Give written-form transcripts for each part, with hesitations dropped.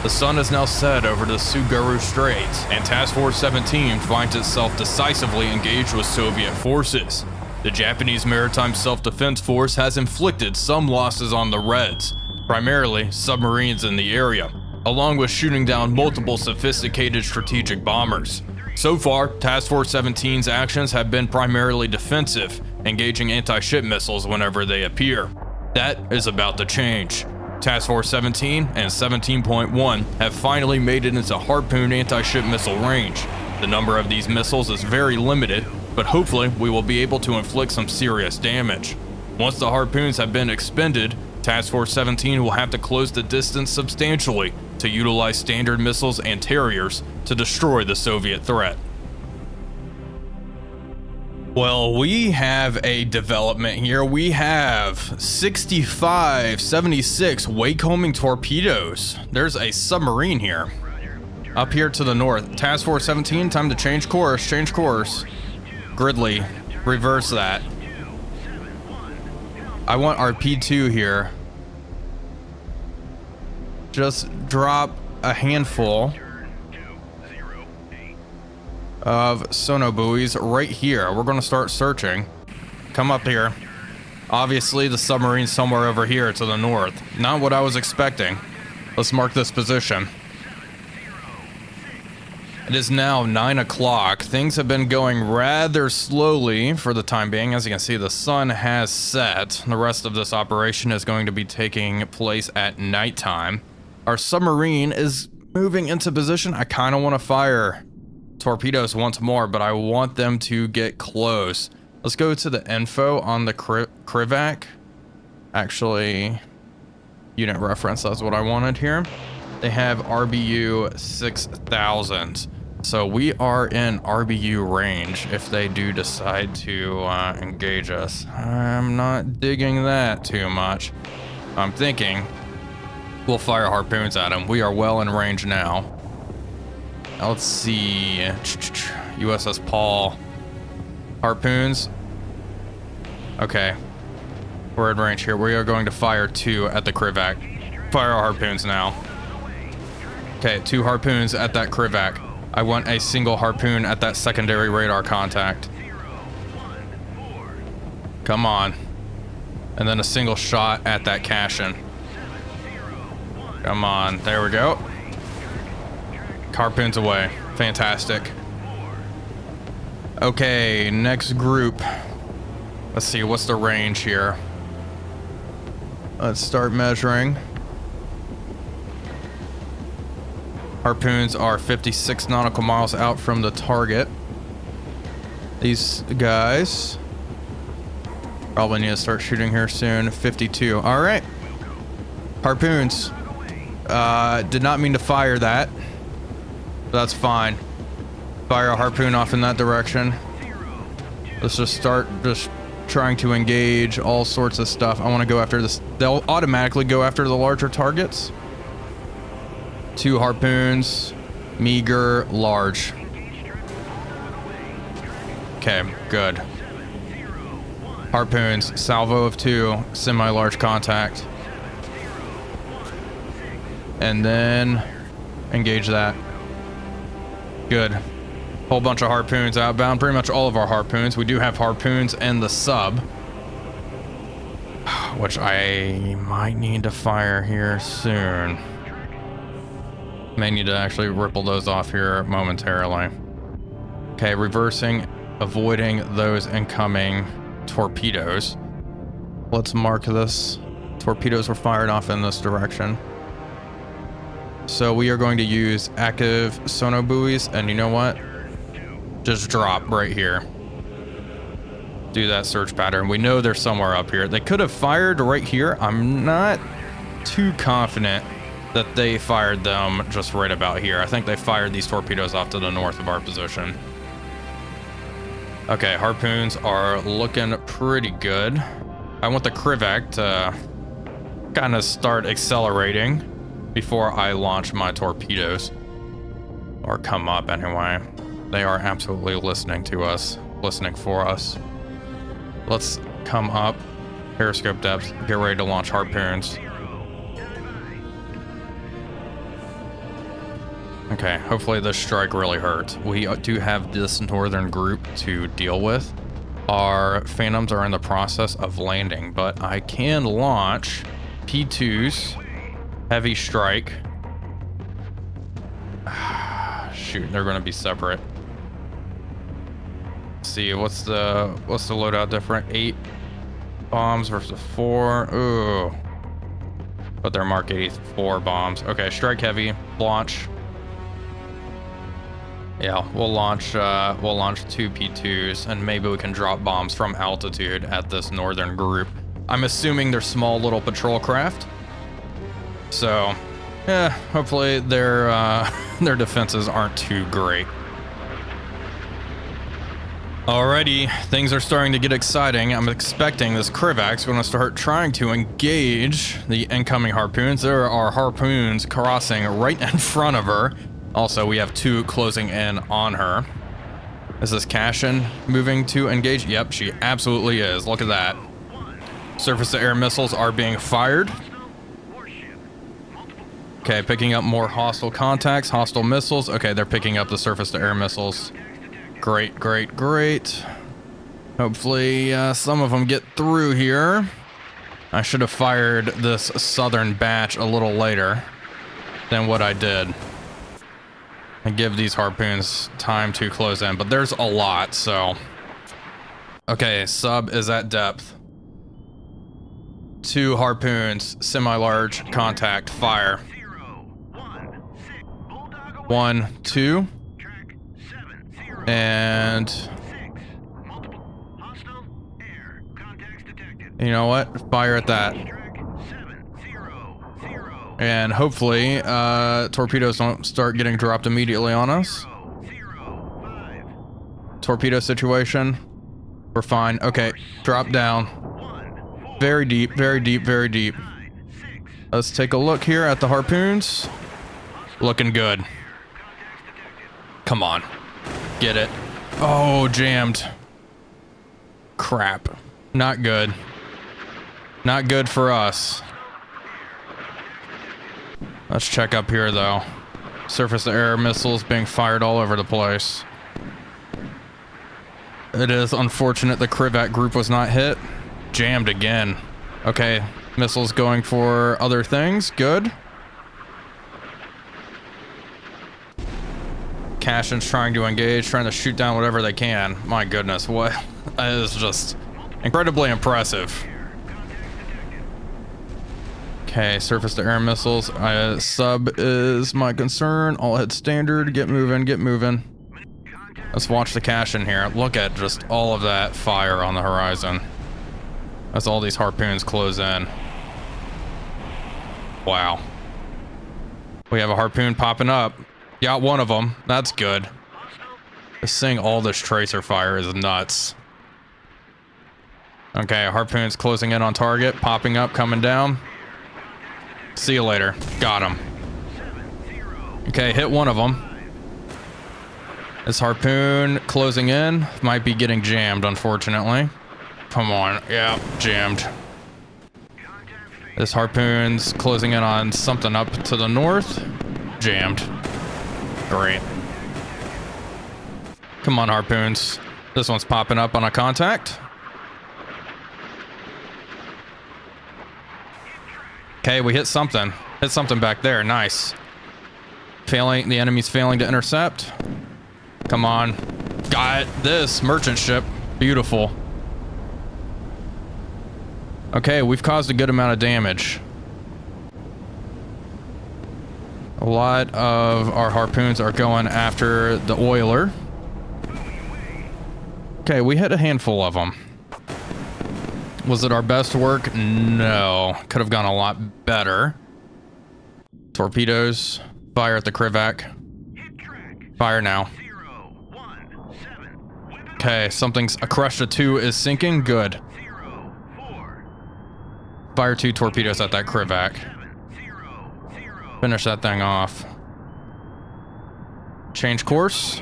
The sun is now set over the Tsugaru Straits, and Task Force 17 finds itself decisively engaged with Soviet forces. The Japanese Maritime Self-Defense Force has inflicted some losses on the Reds, primarily submarines in the area, along with shooting down multiple sophisticated strategic bombers. So far, Task Force 17's actions have been primarily defensive, engaging anti-ship missiles whenever they appear. That is about to change. Task Force 17 and 17.1 have finally made it into Harpoon anti-ship missile range. The number of these missiles is very limited, but hopefully we will be able to inflict some serious damage. Once the Harpoons have been expended, Task Force 17 will have to close the distance substantially to utilize standard missiles and Terriers to destroy the Soviet threat. Well, we have a development here. We have 6576 Wakecombing torpedoes. There's a submarine here. Up here to the north. Task Force 17, time to change course. Change course. Gridley, reverse that. I want our P2 here. Just drop a handful of sonobuoys right here. We're going to start searching. Come up here. Obviously, the submarine's somewhere over here to the north. Not what I was expecting. Let's mark this position. It is now 9 o'clock. Things have been going rather slowly for the time being. As you can see, the sun has set. The rest of this operation is going to be taking place at nighttime. Our submarine is moving into position. I kind of want to fire torpedoes once more, but I want them to get close. Let's go to the info on the Krivac. Actually, unit reference, that's what I wanted here. They have RBU 6000. So we are in RBU range if they do decide to engage us. I'm not digging that too much. I'm thinking we'll fire harpoons at them. We are well in range now. Let's see. USS Paul. Harpoons. Okay. We're in range here. We are going to fire 2 at the Krivac. Fire our harpoons now. Okay, 2 harpoons at that Krivac. I want a single harpoon at that secondary radar contact. Come on. And then a single shot at that Cashin. Come on. There we go. Harpoons away. Fantastic. Okay, next group. Let's see, what's the range here? Let's start measuring. Harpoons are 56 nautical miles out from the target. These guys probably need to start shooting here soon. 52. All right. Harpoons. Did not mean to fire that. That's fine. Fire a harpoon off in that direction. Let's just start trying to engage all sorts of stuff. I want to go after this. They'll automatically go after the larger targets. 2 harpoons, meager, large. Okay, good. Harpoons, salvo of 2, semi-large contact. And then engage that. Good. Whole bunch of harpoons outbound. Pretty much all of our harpoons. We do have harpoons and the sub, which I might need to fire here soon. May need to actually ripple those off here momentarily. Okay, reversing, avoiding those incoming torpedoes. Let's mark this. Torpedoes were fired off in this direction. So we are going to use active sonobuoys, and you know what? Just drop right here. Do that search pattern. We know they're somewhere up here. They could have fired right here. I'm not too confident that they fired them just right about here. I think they fired these torpedoes off to the north of our position. Okay, harpoons are looking pretty good. I want the Krivac to kind of start accelerating before I launch my torpedoes, or come up anyway. They are absolutely listening to us, listening for us. Let's come up, periscope depth, get ready to launch harpoons. Okay, hopefully this strike really hurts. We do have this northern group to deal with. Our Phantoms are in the process of landing, but I can launch P2s, heavy strike. Shoot, they're going to be separate. Let's see, what's the loadout different? 8 bombs versus 4. Ooh. But they're Mark 84 bombs. Okay, strike heavy, launch. Yeah, we'll launch 2 P2s, and maybe we can drop bombs from altitude at this northern group. I'm assuming they're small little patrol craft. So, yeah, hopefully their defenses aren't too great. Alrighty, things are starting to get exciting. I'm expecting this Krivak's going to start trying to engage the incoming harpoons. There are harpoons crossing right in front of her. Also, we have 2 closing in on her. Is this Cashin moving to engage? Yep, she absolutely is. Look at that. Surface-to-air missiles are being fired. Okay, picking up more hostile contacts, hostile missiles. Okay, they're picking up the surface-to-air missiles. Great, great, great. Hopefully, some of them get through here. I should have fired this southern batch a little later than what I did. And give these harpoons time to close in, but there's a lot, so. Okay, sub is at depth. 2 harpoons, semi-large, contact, fire. 1, 2. And you know what? Fire at that. And hopefully, torpedoes don't start getting dropped immediately on us. Torpedo situation. We're fine. Okay, drop down. Very deep, very deep, very deep. Let's take a look here at the harpoons. Looking good. Come on. Get it. Oh, jammed. Crap. Not good. Not good for us. Let's check up here, though. Surface-to-air missiles being fired all over the place. It is unfortunate the Krivak group was not hit. Jammed again. Okay, missiles going for other things. Good. Cashin's trying to engage, trying to shoot down whatever they can. My goodness, what? That is just incredibly impressive. Okay, surface-to-air missiles. Sub is my concern. All hit standard. Get moving, get moving. Let's watch the Cashin here. Look at just all of that fire on the horizon as all these harpoons close in. Wow. We have a harpoon popping up. Got one of them. That's good. Just seeing all this tracer fire is nuts. Okay, harpoon's closing in on target. Popping up, coming down. See you later. Got him. Okay, hit one of them. This harpoon closing in. Might be getting jammed, unfortunately. Come on. Yeah, jammed. This harpoon's closing in on something up to the north. Jammed. Great. Come on, harpoons. This one's popping up on a contact. Okay, we hit something. Hit something back there. Nice. Failing. The enemy's failing to intercept. Come on. Got this merchant ship. Beautiful. Okay, we've caused a good amount of damage. A lot of our harpoons are going after the oiler. Okay, we hit a handful of them. Was it our best work? No. Could have gone a lot better. Torpedoes. Fire at the Krivak. Fire now. Okay, something's a crush of 2 is sinking. Good. Fire 2 torpedoes at that Krivak. Finish that thing off. Change course.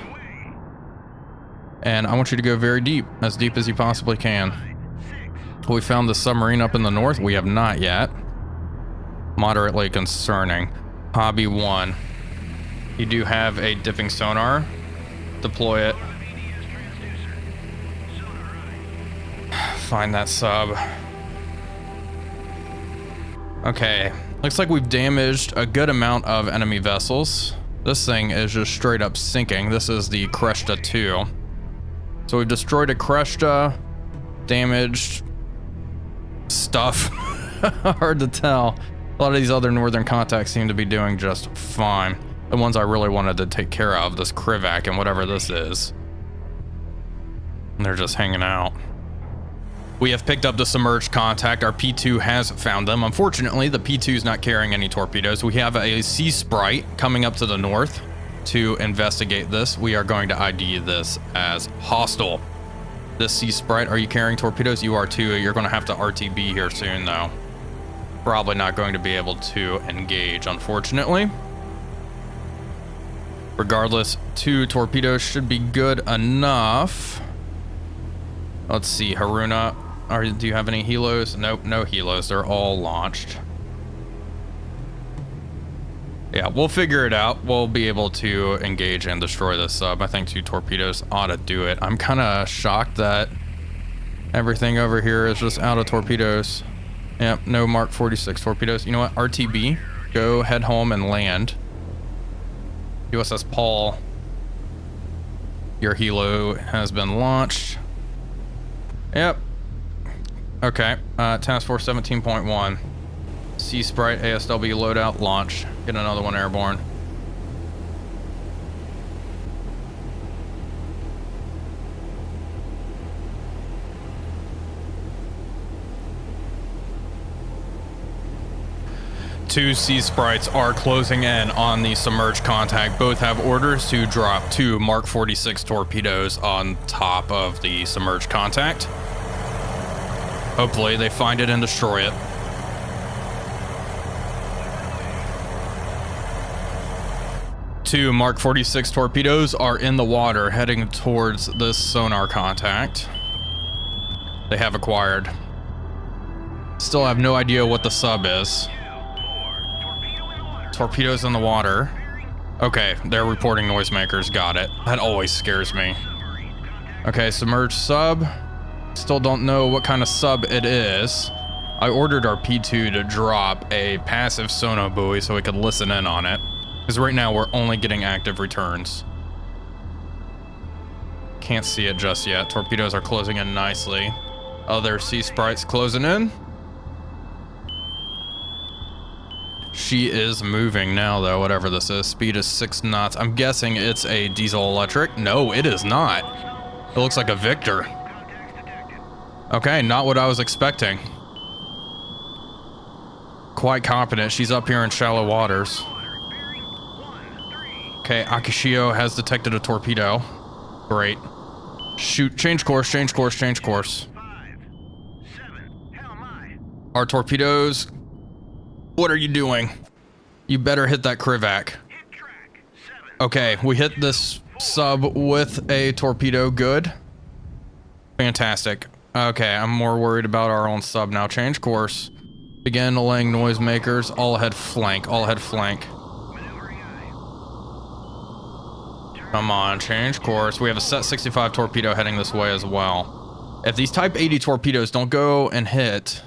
And I want you to go very deep as you possibly can. We found the submarine up in the north. We have not yet. Moderately concerning. Hobby 1. You do have a dipping sonar. Deploy it. Find that sub. Okay, looks like we've damaged a good amount of enemy vessels. This thing is just straight up sinking. This is the Cresta 2. So we've destroyed a Cresta, damaged stuff. Hard to tell. A lot of these other northern contacts seem to be doing just fine. The ones I really wanted to take care of, this Krivac and whatever this is. And they're just hanging out. We have picked up the submerged contact. Our P2 has found them. Unfortunately, the P2 is not carrying any torpedoes. We have a Sea Sprite coming up to the north to investigate this. We are going to ID this as hostile. This Sea Sprite, are you carrying torpedoes? You are too. You're going to have to RTB here soon, though. Probably not going to be able to engage, unfortunately. Regardless, 2 torpedoes should be good enough. Let's see, Haruna. Do you have any helos? Nope, no helos. They're all launched. Yeah, we'll figure it out. We'll be able to engage and destroy this sub. I think 2 torpedoes ought to do it. I'm kind of shocked that everything over here is just out of torpedoes. Yep, no Mark 46 torpedoes. You know what? RTB, go head home and land. USS Paul, your helo has been launched. Yep. Okay, Task Force 17.1. Sea Sprite, ASW loadout, launch. Get another one airborne. Two Sea Sprites are closing in on the submerged contact. Both have orders to drop 2 Mark 46 torpedoes on top of the submerged contact. Hopefully they find it and destroy it. Two Mark 46 torpedoes are in the water heading towards this sonar contact. They have acquired. Still have no idea what the sub is. Torpedoes in the water. Okay, they're reporting noisemakers. Got it. That always scares me. Okay, submerged sub. Still don't know what kind of sub it is. I ordered our P2 to drop a passive sonar buoy so we could listen in on it. Because right now we're only getting active returns. Can't see it just yet. Torpedoes are closing in nicely. Other Sea Sprites closing in. She is moving now, though, whatever this is. Speed is 6 knots. I'm guessing it's a diesel electric. No, it is not. It looks like a Victor. Okay, not what I was expecting. Quite confident. She's up here in shallow waters. Okay, Akishio has detected a torpedo. Great. Shoot, change course, change course, change course. Our torpedoes... What are you doing? You better hit that Krivac. Okay, we hit this sub with a torpedo. Good. Fantastic. Okay, I'm more worried about our own sub now. Change course. Begin laying noisemakers. All ahead flank. All ahead flank. Come on, change course. We have a Set 65 torpedo heading this way as well. If these Type 80 torpedoes don't go and hit...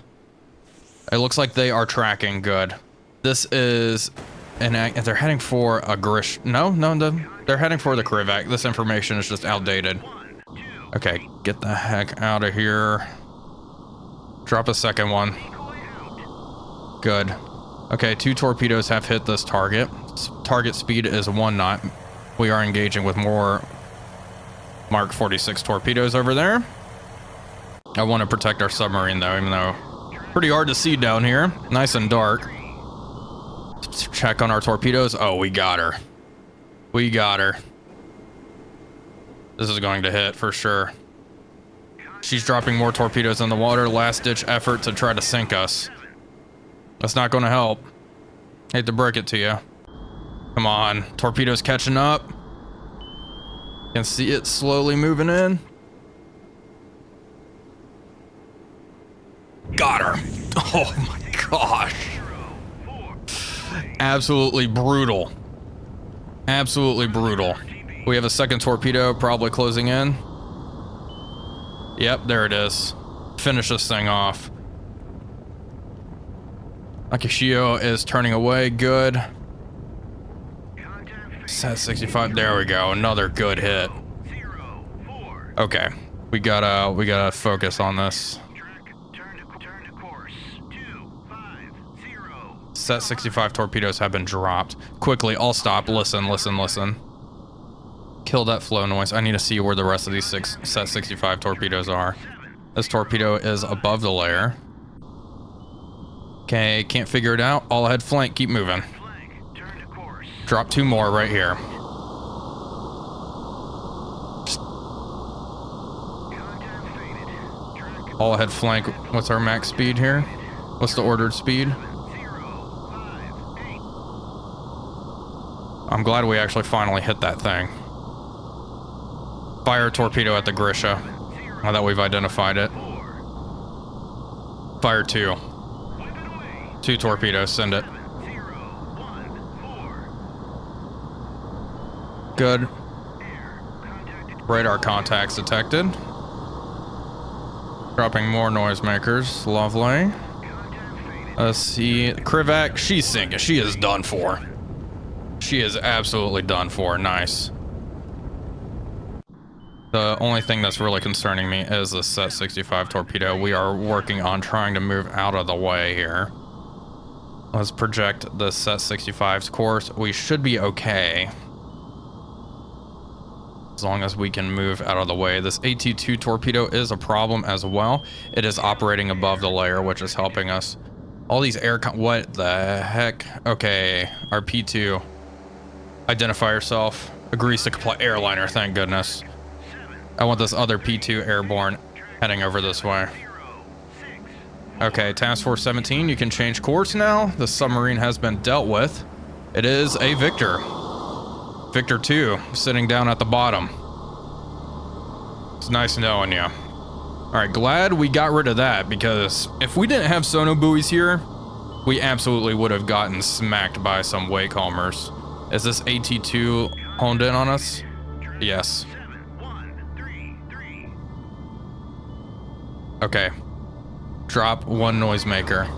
It looks like they are tracking good. This is they're heading for a Grish. No, they're heading for the Krivac. This information is just outdated. Okay, get the heck out of here. Drop a second one. Good. Okay, 2 torpedoes have hit this target. Target speed is 1 knot. We are engaging with more Mark 46 torpedoes over there. I want to protect our submarine though, even though pretty hard to see down here. Nice and dark. Check on our torpedoes. Oh, we got her. We got her. This is going to hit for sure. She's dropping more torpedoes in the water. Last ditch effort to try to sink us. That's not going to help. Hate to break it to you. Come on. Torpedoes catching up. Can see it slowly moving in. Got her. Oh my gosh. Absolutely brutal. Absolutely brutal. We have a second torpedo probably closing in. Yep, there it is. Finish this thing off. Akishio is turning away. Good. Set 65. There we go. Another good hit. Okay, we gotta focus on this. Set 65 torpedoes have been dropped. Quickly, all stop. Listen, listen, listen. Kill that flow noise. I need to see where the rest of these set 65 torpedoes are. This torpedo is above the layer. Okay, can't figure it out. All ahead flank, keep moving. Drop 2 more right here. All ahead flank. What's our max speed here? What's the ordered speed? I'm glad we actually finally hit that thing. Fire a torpedo at the Grisha, now that we've identified it. Fire 2. 2 torpedoes, send it. Good. Radar contacts detected. Dropping more noisemakers, lovely. Let's see, Krivak, she's sinking, she is done for. She is absolutely done for, nice. The only thing that's really concerning me is the set 65 torpedo. We are working on trying to move out of the way here. Let's project the set 65's course. We should be okay. As long as we can move out of the way. This AT2 torpedo is a problem as well. It is operating above the layer, which is helping us. All these what the heck? Okay, our P2. Identify yourself. Agrees to comply. Airliner, thank goodness. I want this other P2 airborne heading over this way. Okay, Task Force 17, you can change course now. The submarine has been dealt with. It is a Victor. Victor 2, sitting down at the bottom. It's nice knowing you. All right, glad we got rid of that, because if we didn't have sono buoys here, we absolutely would have gotten smacked by some waycomers. Is this AT2 honed in on us? Yes. Okay. Drop 1 noisemaker.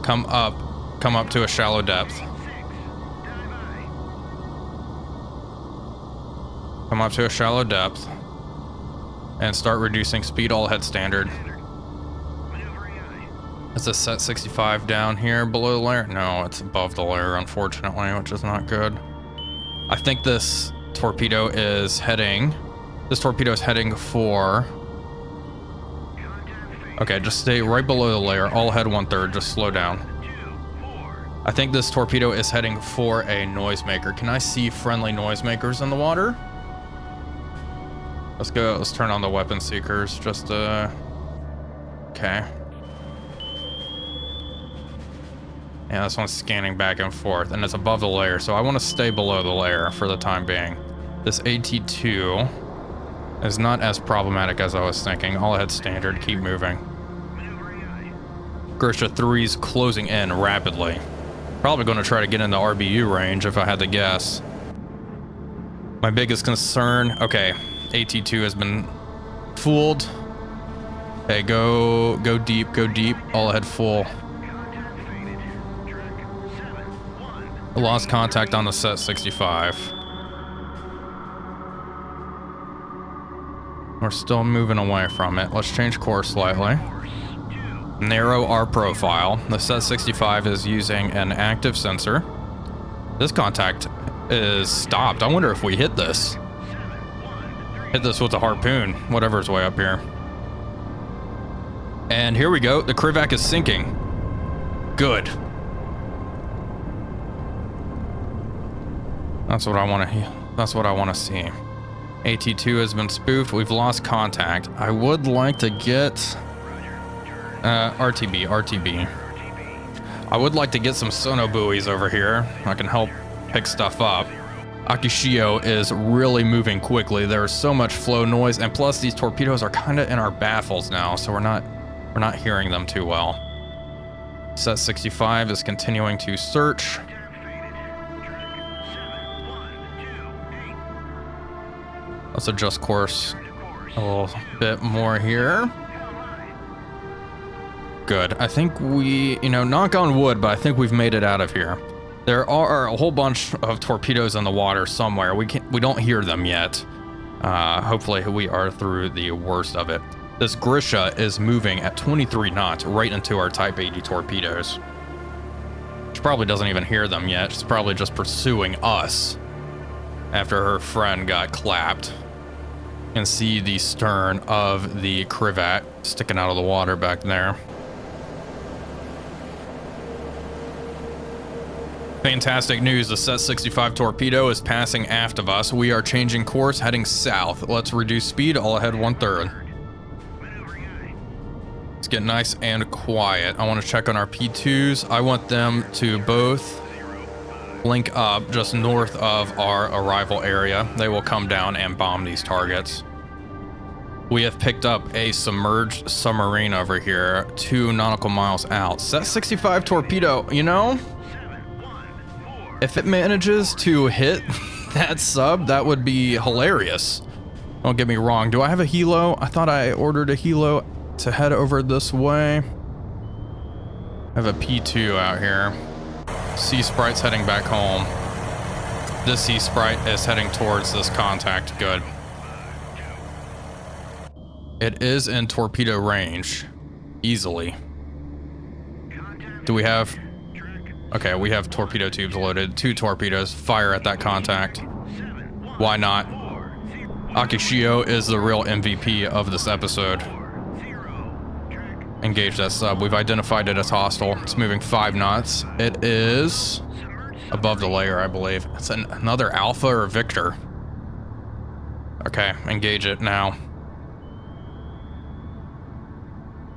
Come up to a shallow depth. Come up to a shallow depth. And start reducing speed, all head standard. Is this set 65 down here below the layer? No, it's above the layer, unfortunately, which is not good. I think this torpedo is heading for... Okay, just stay right below the layer, all head 1/3, just slow down. I think this torpedo is heading for a noisemaker. Can I see friendly noisemakers in the water? Let's go, let's turn on the weapon seekers, just okay. Yeah, this one's scanning back and forth, and it's above the layer, so I want to stay below the layer for the time being. This AT2 is not as problematic as I was thinking. All ahead standard, keep moving. Grisha 3's closing in rapidly. Probably going to try to get in the RBU range if I had to guess. My biggest concern, okay, AT2 has been fooled. Okay, go deep, all ahead full. Lost contact on the set 65. We're still moving away from it. Let's change course slightly. Narrow our profile. The set 65 is using an active sensor. This contact is stopped. I wonder if we hit this. Hit this with a harpoon, whatever's way up here. And here we go. The Krivak is sinking. Good. That's what I want to see. AT2 has been spoofed. We've lost contact. I would like to get RTB. I would like to get some sono buoys over here. I can help pick stuff up. Akishio is really moving quickly. There's so much flow noise, and plus these torpedoes are kind of in our baffles now, so we're not hearing them too well. Set 65 is continuing to search. Let's adjust course a little bit more here. Good. I think we, knock on wood, but I think we've made it out of here. There are a whole bunch of torpedoes in the water somewhere. We don't hear them yet. Hopefully we are through the worst of it. This Grisha is moving at 23 knots right into our Type 80 torpedoes. She probably doesn't even hear them yet. She's probably just pursuing us after her friend got clapped. You can see the stern of the Krivat sticking out of the water back there. Fantastic news, the Set 65 torpedo is passing aft of us. We are changing course, heading south. Let's reduce speed, all ahead 1/3. Let's get nice and quiet. I want to check on our P2s. I want them to both link up just north of our arrival area. They will come down and bomb these targets. We have picked up a submerged submarine over here, 2 nautical miles out. Set 65 torpedo, if it manages to hit that sub, that would be hilarious. Don't get me wrong. Do I have a helo? I thought I ordered a helo to head over this way. I have a P2 out here. Sea Sprite's heading back home. This Sea Sprite is heading towards this contact. Good. It is in torpedo range. Easily. Do we have... Okay, we have torpedo tubes loaded. 2 torpedoes. Fire at that contact. Why not? Akishio is the real MVP of this episode. Engage that sub. We've identified it as hostile. It's moving 5 knots. It is above the layer, I believe. It's another Alpha or Victor. Okay, engage it now.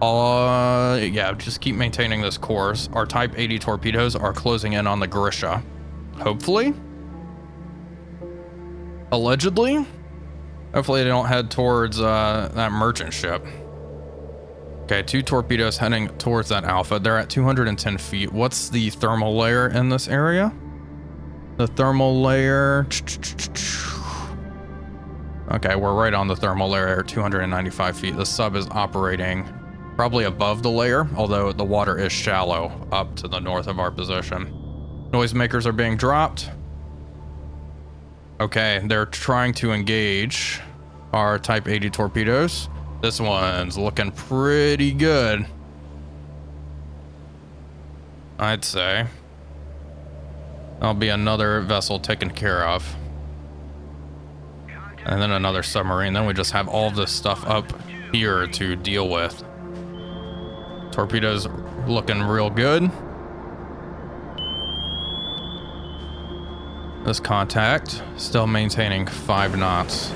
Yeah, just keep maintaining this course. Our Type 80 torpedoes are closing in on the Grisha. Hopefully? Allegedly? Hopefully they don't head towards that merchant ship. Okay, 2 torpedoes heading towards that Alpha. They're at 210 feet. What's the thermal layer in this area? The thermal layer... Okay, we're right on the thermal layer, 295 feet. The sub is operating probably above the layer, although the water is shallow up to the north of our position. Noisemakers are being dropped. Okay, they're trying to engage our Type 80 torpedoes. This one's looking pretty good, I'd say. That'll be another vessel taken care of. And then another submarine. Then we just have all this stuff up here to deal with. Torpedoes looking real good. This contact still maintaining 5 knots.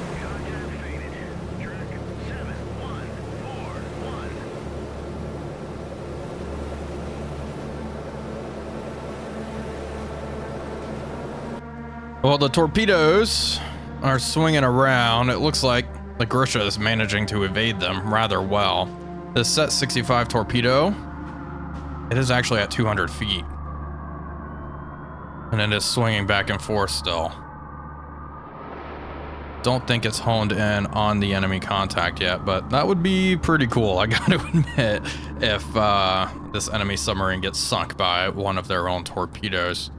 Well, the torpedoes are swinging around. It looks like the Grisha is managing to evade them rather well. The Set 65 torpedo, it is actually at 200 feet. And it is swinging back and forth still. Don't think it's honed in on the enemy contact yet, but that would be pretty cool, I gotta admit, if this enemy submarine gets sunk by one of their own torpedoes.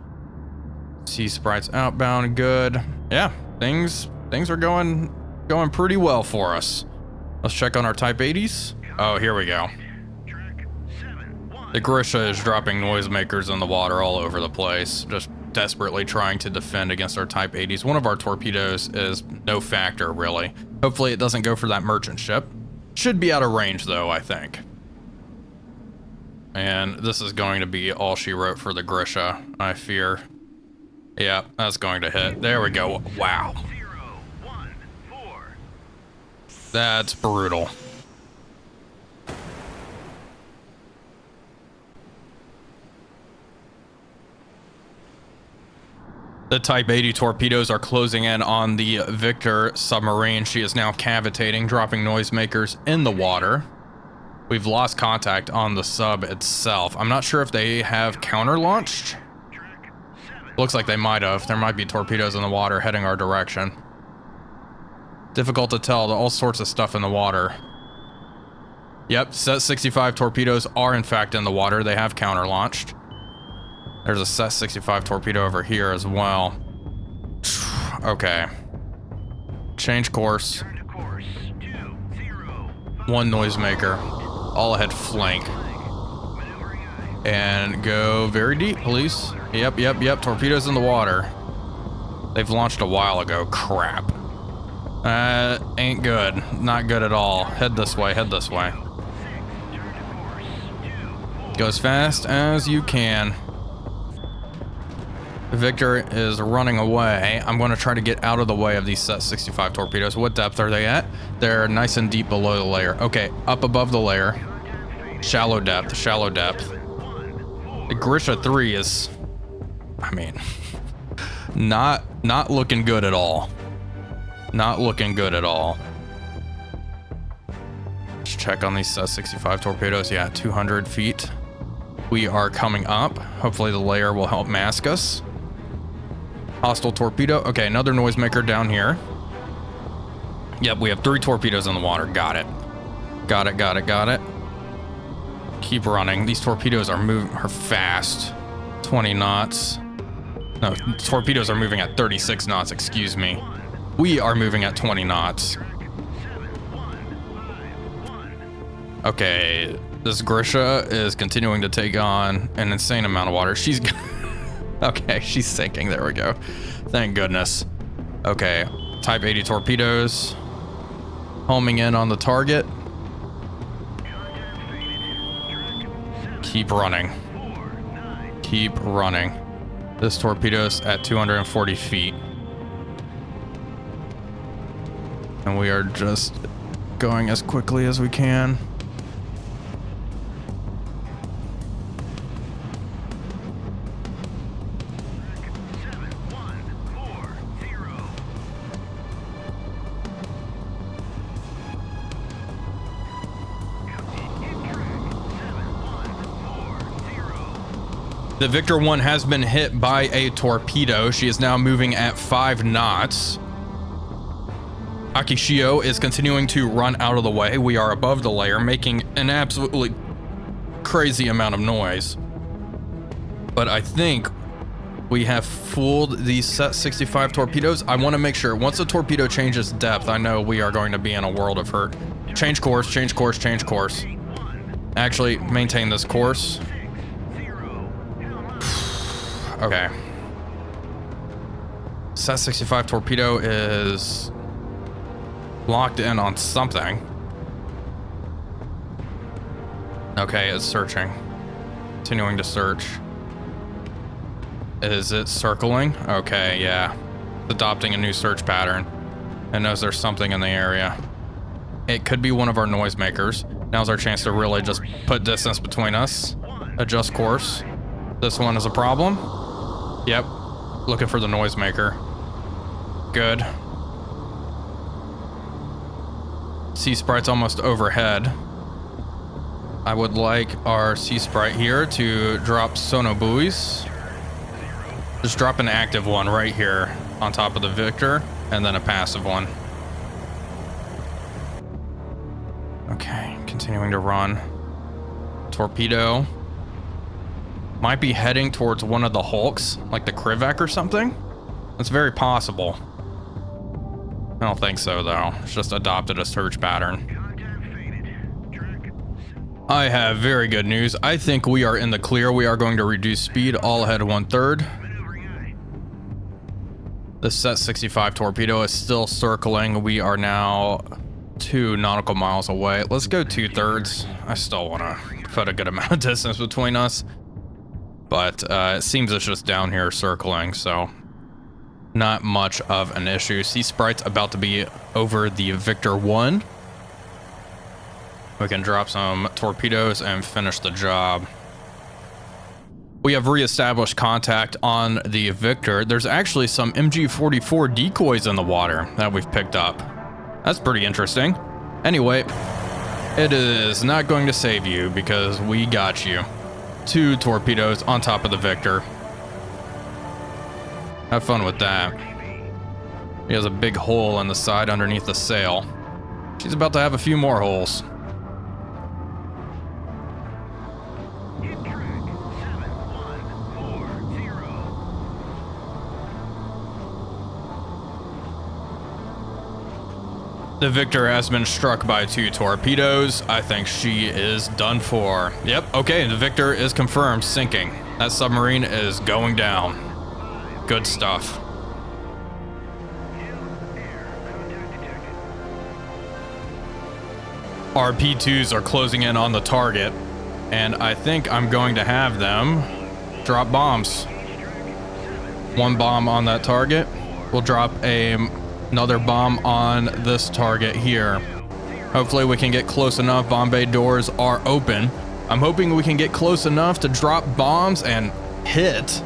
Sea Sprite's outbound, good. Yeah, things are going pretty well for us. Let's check on our Type 80s. Oh, here we go. The Grisha is dropping noisemakers in the water all over the place, just desperately trying to defend against our Type 80s. One of our torpedoes is no factor, really. Hopefully it doesn't go for that merchant ship. Should be out of range, though, I think. And this is going to be all she wrote for the Grisha, I fear. Yeah, that's going to hit. There we go. Wow. That's brutal. The Type 80 torpedoes are closing in on the Victor submarine. She is now cavitating, dropping noisemakers in the water. We've lost contact on the sub itself. I'm not sure if they have counter-launched. Looks like they might have. There might be torpedoes in the water heading our direction. Difficult to tell, all sorts of stuff in the water. Yep, Set 65 torpedoes are in fact in the water. They have counter-launched. There's a Set 65 torpedo over here as well. Okay. Change course. One noisemaker. All ahead flank. And go very deep, please. Yep. Torpedoes in the water. They've launched a while ago. Crap. Ain't good. Not good at all. Head this way, head this way. Go as fast as you can. Victor is running away. I'm going to try to get out of the way of these Set 65 torpedoes. What depth are they at? They're nice and deep below the layer. Okay, up above the layer. Shallow depth, shallow depth. The Grisha 3 is, I mean, not looking good at all. Not looking good at all. Let's check on these Set 65 torpedoes. Yeah, 200 feet. We are coming up. Hopefully the layer will help mask us. Hostile torpedo. Okay, another noisemaker down here. Yep, we have 3 torpedoes in the water. Got it. Got it. Keep running. These torpedoes are fast. 20 knots. No, torpedoes are moving at 36 knots, excuse me. We are moving at 20 knots. Okay, this Grisha is continuing to take on an insane amount of water. She's okay, she's sinking. There we go. Thank goodness. Okay, Type 80 torpedoes homing in on the target. Keep running. Keep running. This torpedo's at 240 feet. And we are just going as quickly as we can. The Victor 1 has been hit by a torpedo. She is now moving at 5 knots. Akishio is continuing to run out of the way. We are above the layer, making an absolutely crazy amount of noise. But I think we have fooled these Set 65 torpedoes. I want to make sure once the torpedo changes depth, I know we are going to be in a world of hurt. Change course, change course, change course. Actually, maintain this course. Okay. Set 65 torpedo is locked in on something. Okay, it's searching. Continuing to search. Is it circling? Okay, yeah. It's adopting a new search pattern. It knows there's something in the area. It could be one of our noisemakers. Now's our chance to really just put distance between us. Adjust course. This one is a problem. Yep. Looking for the noisemaker. Good. Sea Sprite's almost overhead. I would like our Sea Sprite here to drop sono buoys. Just drop an active one right here on top of the Victor, and then a passive one. Okay, continuing to run. Torpedo. Might be heading towards one of the hulks, like the Krivak or something. That's very possible. I don't think so, though. It's just adopted a search pattern. I have very good news. I think we are in the clear. We are going to reduce speed all ahead 1/3. The Set 65 torpedo is still circling. We are now 2 nautical miles away. Let's go 2/3. I still want to put a good amount of distance between us. But it seems it's just down here circling, so not much of an issue. Sea Sprite's about to be over the Victor 1. We can drop some torpedoes and finish the job. We have reestablished contact on the Victor. There's actually some MG44 decoys in the water that we've picked up. That's pretty interesting. Anyway, it is not going to save you because we got you. 2 torpedoes on top of the Victor. Have fun with that. He has a big hole in the side underneath the sail. She's about to have a few more holes. The Victor has been struck by 2 torpedoes. I think she is done for. Yep, okay, the Victor is confirmed sinking. That submarine is going down. Good stuff. Our P2s are closing in on the target, and I think I'm going to have them drop bombs. 1 bomb on that target. We'll drop another bomb on this target here. Hopefully we can get close enough. Bomb bay doors are open. I'm hoping we can get close enough to drop bombs and hit.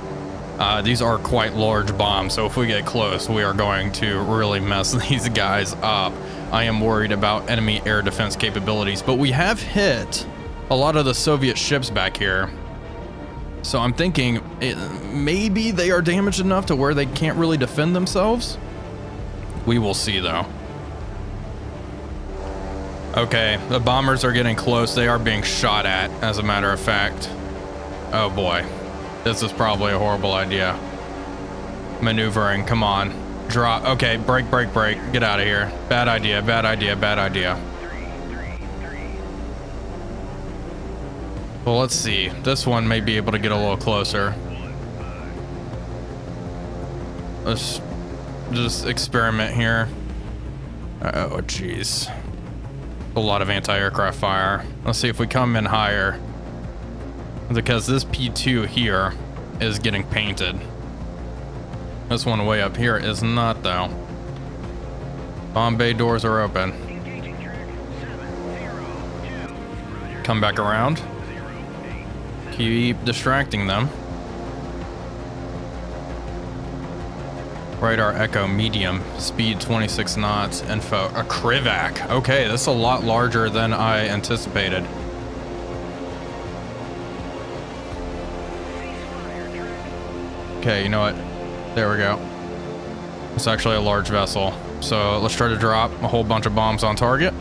These are quite large bombs, so if we get close, we are going to really mess these guys up. I am worried about enemy air defense capabilities, but we have hit a lot of the Soviet ships back here. So I'm thinking maybe they are damaged enough to where they can't really defend themselves. We will see though. Okay, the bombers are getting close. They are being shot at, as a matter of fact. Oh boy, this is probably a horrible idea. Maneuvering, come on. Drop, okay, break, break, break. Get out of here. Bad idea, bad idea, bad idea. Well, let's see. This one may be able to get a little closer. Let's just experiment here. Oh, jeez. A lot of anti-aircraft fire. Let's see if we come in higher. Because this P2 here is getting painted. This one way up here is not, though. Bomb bay doors are open. Come back around. Keep distracting them. Radar echo medium, speed 26 knots, info, a Krivac. Okay, that's a lot larger than I anticipated. Okay, you know what? There we go. It's actually a large vessel. So let's try to drop a whole bunch of bombs on target.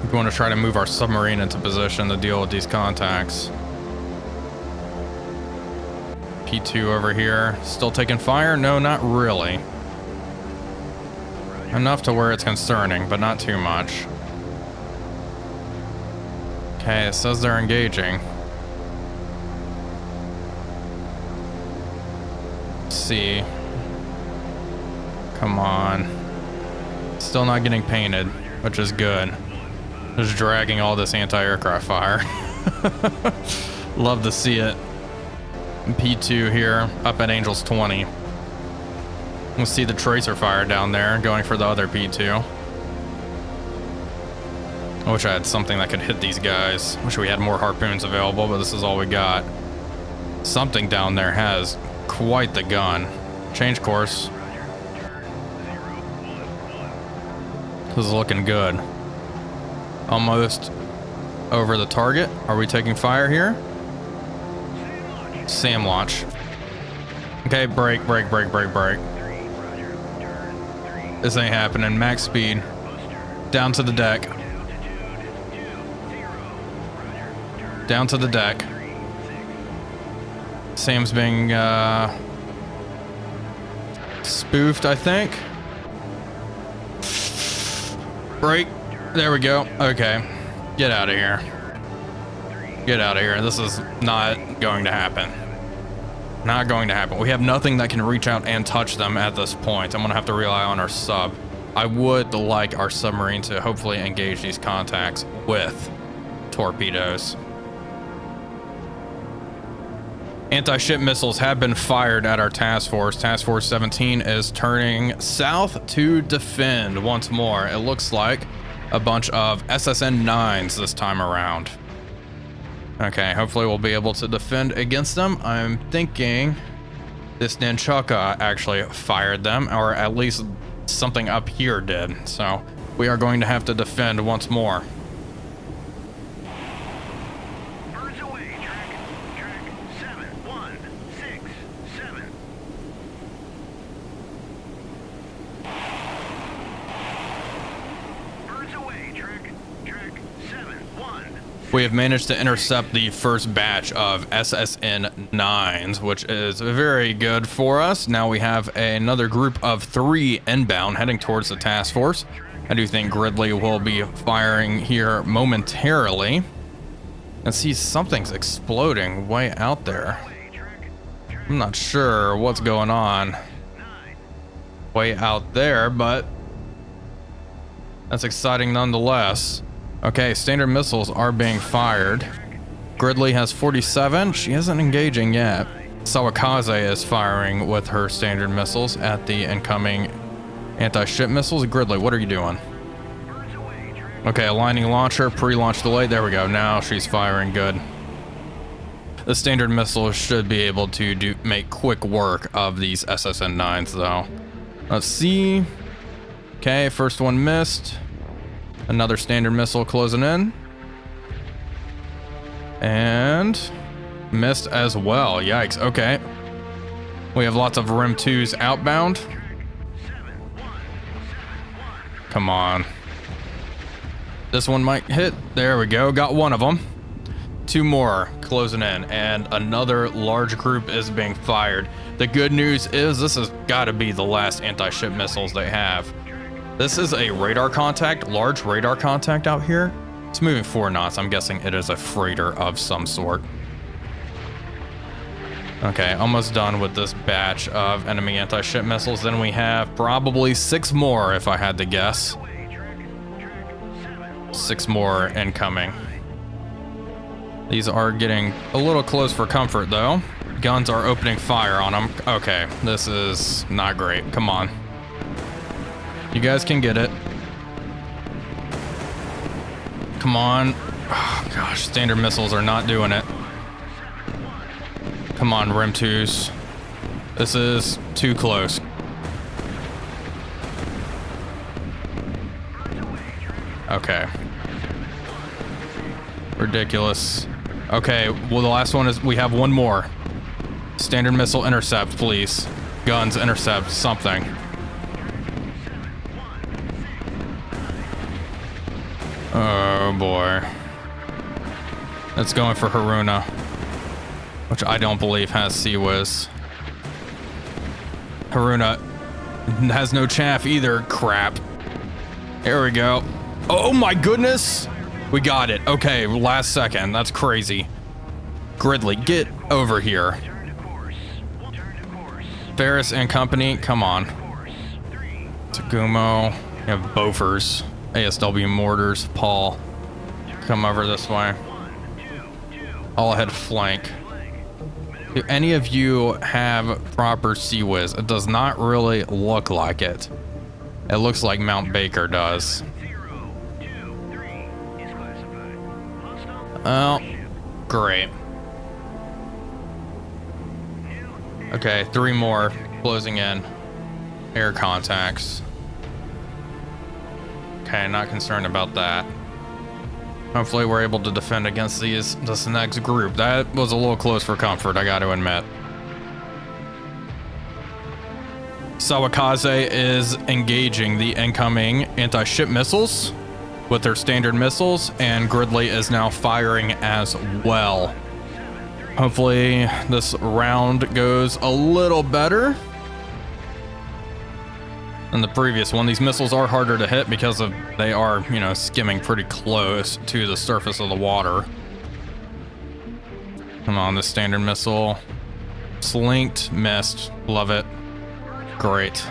We want to try to move our submarine into position to deal with these contacts. P2 over here, still taking fire? No, not really. Enough to where it's concerning, but not too much. Okay, it says they're engaging. Let's see. Come on. Still not getting painted, which is good. Just dragging all this anti-aircraft fire. Love to see it. P2 here, up at Angels 20. We'll see the tracer fire down there, going for the other P2. I wish I had something that could hit these guys. Wish we had more harpoons available, but this is all we got. Something down there has quite the gun. Change course. This is looking good. Almost over the target. Are we taking fire here? SAM launch. Okay, break, break, break, break, break. This ain't happening. Max speed. Down to the deck. Down to the deck. Sam's being spoofed, I think. Break. There we go. Okay. Get out of here. Get out of here. This is not going to happen. Not going to happen. We have nothing that can reach out and touch them at this point. I'm going to have to rely on our sub. I would like our submarine to hopefully engage these contacts with torpedoes. Anti-ship missiles have been fired at our task force. Task Force 17 is turning south to defend once more. It looks like a bunch of SSN-9s this time around. Okay, hopefully we'll be able to defend against them. I'm thinking this Nunchaka actually fired them, or at least something up here did. So we are going to have to defend once more. Birds away, track 71667. We have managed to intercept the first batch of SSN-9s, which is very good for us. Now we have another group of 3 inbound heading towards the task force. I do think Gridley will be firing here momentarily. And see, something's exploding way out there. I'm not sure what's going on way out there, but that's exciting nonetheless. Okay, standard missiles are being fired. Gridley has 47. She isn't engaging yet. Sawakaze is firing with her standard missiles at the incoming anti-ship missiles. Gridley, what are you doing? Okay, aligning launcher, pre-launch delay. There we go. Now she's firing good. The standard missiles should be able to make quick work of these SSN-9s though. Let's see. Okay, first one missed. Another standard missile closing in. And missed as well. Yikes. Okay. We have lots of RIM 2s outbound. Come on. This one might hit. There we go. Got one of them. 2 more closing in, and another large group is being fired. The good news is this has got to be the last anti-ship missiles they have. This is a radar contact, large radar contact out here. It's moving 4 knots. I'm guessing it is a freighter of some sort. Okay, almost done with this batch of enemy anti-ship missiles. Then we have probably 6 more, if I had to guess. 6 more incoming. These are getting a little close for comfort, though. Guns are opening fire on them. Okay, this is not great. Come on. You guys can get it. Come on. Oh, gosh, standard missiles are not doing it. Come on, RIM 2s. This is too close. Okay. Ridiculous. Okay, well, the last one is, we have 1 more. Standard missile intercept, please. Guns intercept, something. Oh boy. It's going for Haruna, which I don't believe has CWIS. Haruna has no chaff either. Crap. There we go. Oh my goodness. We got it. Okay, last second. That's crazy. Gridley, get over here. Ferris and company, come on. Tagumo. You have Bofers. ASW mortars. Paul, come over this way. All ahead flank. Do any of you have proper CWIS? It does not really look like it. It looks like Mount Baker does. Oh, great. Okay, 3 more closing in. Air contacts. Okay, not concerned about that. Hopefully we're able to defend against this next group. That was a little close for comfort, I got to admit. Sawakaze is engaging the incoming anti-ship missiles with their standard missiles, and Gridley is now firing as well. Hopefully this round goes a little better than the previous one. These missiles are harder to hit because of they are, you know, skimming pretty close to the surface of the water. Come on, this standard missile. Slinked, missed, love it. Great.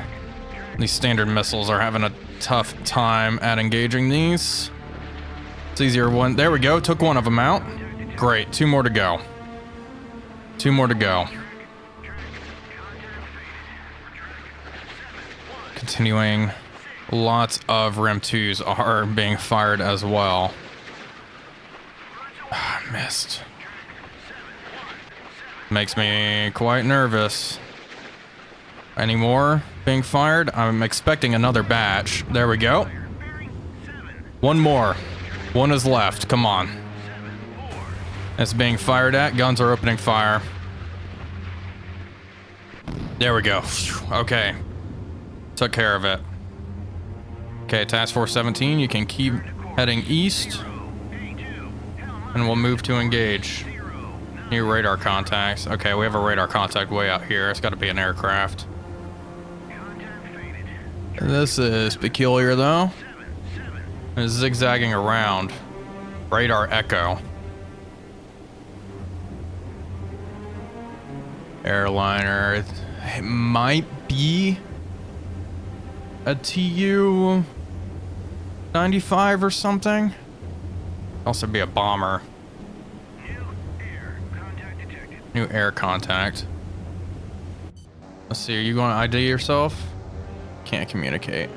These standard missiles are having a tough time at engaging these. It's easier one. There we go. Took one of them out. Great. 2 more to go. 2 more to go. Continuing. Lots of RIM 2s are being fired as well. Missed. Makes me quite nervous. Any more being fired? I'm expecting another batch. There we go. 1 more. 1 is left. Come on. It's being fired at. Guns are opening fire. There we go. Okay. Took care of it. Okay, Task Force 17, you can keep heading east. And we'll move to engage. New radar contacts. Okay, we have a radar contact way out here. It's got to be an aircraft. This is peculiar though. It's zigzagging around. Radar echo. Airliner. It might be a Tu-95 or something. Also be a bomber. New air contact. Let's see, are you going to ID yourself? Can't communicate.